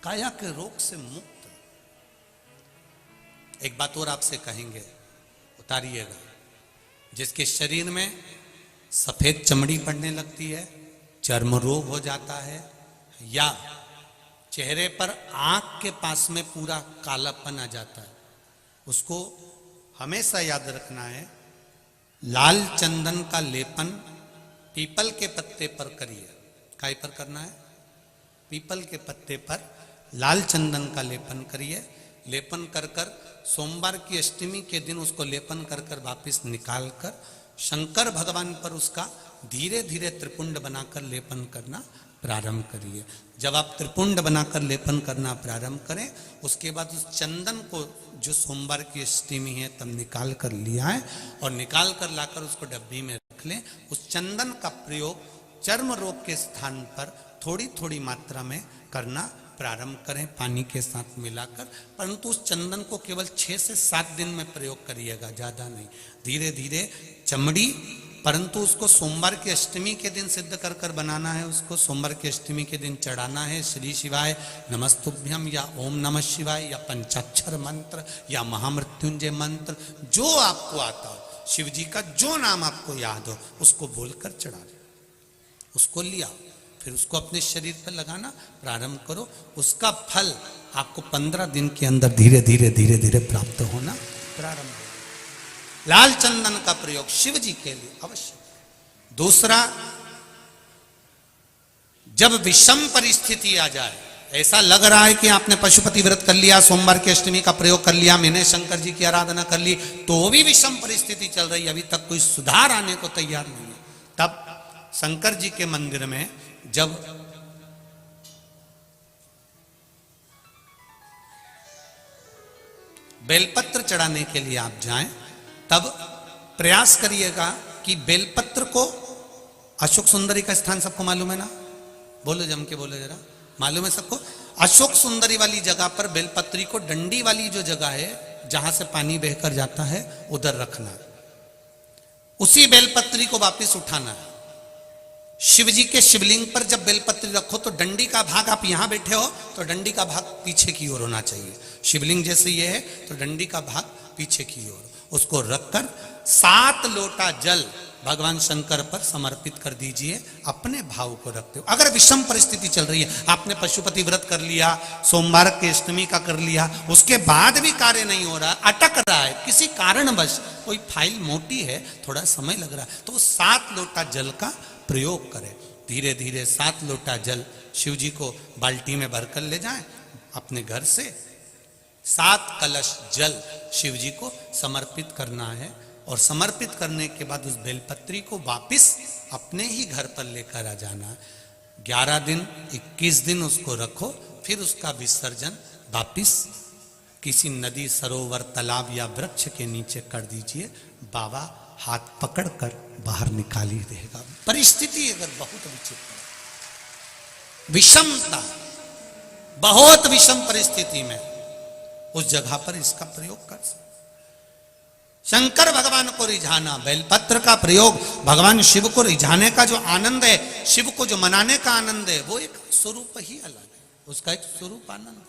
काया के रोग से मुक्त। एक बात और आपसे कहेंगे, उतारिएगा। जिसके शरीर में सफेद चमड़ी पड़ने लगती है, चर्म रोग हो जाता है, या चेहरे पर आंख के पास में पूरा कालापन आ जाता है, उसको हमेशा याद रखना है, लाल चंदन का लेपन पीपल के पत्ते पर करिए। काय पर करना है? पीपल के पत्ते पर लाल चंदन का लेपन करिए। लेपन कर कर सोमवार की अष्टमी के दिन उसको लेपन कर कर वापिस निकाल कर शंकर भगवान पर उसका धीरे धीरे त्रिपुंड बनाकर लेपन करना प्रारंभ करिए। जब आप त्रिपुंड बनाकर लेपन करना प्रारंभ करें, उसके बाद उस चंदन को जो सोमवार की अष्टमी है तब निकाल कर लिया है और निकाल कर लाकर उसको डब्बी में रख लें। उस चंदन का प्रयोग चर्म रोग के स्थान पर थोड़ी थोड़ी मात्रा में करना प्रारंभ करें, पानी के साथ मिलाकर। परंतु उस चंदन को केवल 6 से 7 दिन में प्रयोग करिएगा, ज्यादा नहीं। धीरे धीरे चमड़ी, परंतु उसको सोमवार की अष्टमी के दिन सिद्ध कर कर बनाना है। उसको सोमवार की अष्टमी के दिन चढ़ाना है श्री शिवाय नमस्तुभ्यम या ओम नमः शिवाय या पंचाक्षर मंत्र या महामृत्युंजय मंत्र, जो आपको आता हो, शिव जी का जो नाम आपको याद हो उसको बोलकर चढ़ा दो। उसको लिया, फिर उसको अपने शरीर पर लगाना प्रारंभ करो। उसका फल आपको 15 दिन के अंदर धीरे धीरे धीरे धीरे प्राप्त होना प्रारंभ हो। लाल चंदन का प्रयोग शिव जी के लिए अवश्य। दूसरा, जब विषम परिस्थिति आ जाए, ऐसा लग रहा है कि आपने पशुपति व्रत कर लिया, सोमवार की अष्टमी का प्रयोग कर लिया, मैंने शंकर जी की आराधना कर ली, तो भी विषम परिस्थिति चल रही है, अभी तक कोई सुधार आने को तैयार नहीं है, तब शंकर जी के मंदिर में जब बेलपत्र चढ़ाने के लिए आप जाएं, तब प्रयास करिएगा कि बेलपत्र को, अशोक सुंदरी का स्थान सबको मालूम है ना? बोलो, जम के बोलो जरा, मालूम है सबको? अशोक सुंदरी वाली जगह पर बेलपत्री को, डंडी वाली जो जगह है जहां से पानी बहकर जाता है, उधर रखना। उसी बेलपत्री को वापस उठाना है। शिव जी के शिवलिंग पर जब बेलपत्री रखो तो डंडी का भाग, आप यहां बैठे हो तो डंडी का भाग पीछे की ओर होना चाहिए। शिवलिंग जैसे ये है तो डंडी का भाग पीछे की ओर, उसको रखकर 7 लोटा जल भगवान शंकर पर समर्पित कर दीजिए। अपने भाव को रखते हो। अगर विषम परिस्थिति चल रही है, आपने पशुपति व्रत कर लिया, सोमवार की अष्टमी का कर लिया, उसके बाद भी कार्य नहीं हो रहा, अटक रहा है, किसी कारणवश कोई फाइल मोटी है, थोड़ा समय लग रहा है, तो 7 लोटा जल का प्रयोग करें। धीरे धीरे 7 लोटा जल शिव जी को बाल्टी में भरकर ले जाएं अपने घर से। 7 कलश जल शिव जी को समर्पित करना है और समर्पित करने के बाद उस बेलपत्री को वापिस अपने ही घर पर लेकर आ जाना। 11 दिन 21 दिन उसको रखो, फिर उसका विसर्जन वापिस किसी नदी, सरोवर, तालाब या वृक्ष के नीचे कर दीजिए। बाबा हाथ पकड़कर बाहर निकाल ही देगा। परिस्थिति अगर बहुत विचित्र, विषमता, बहुत विषम परिस्थिति में उस जगह पर इसका प्रयोग कर सकते। शंकर भगवान को रिझाना, बेलपत्र का प्रयोग भगवान शिव को रिझाने का जो आनंद है, शिव को जो मनाने का आनंद है, वो एक स्वरूप ही अलग है, उसका एक स्वरूप आनंद।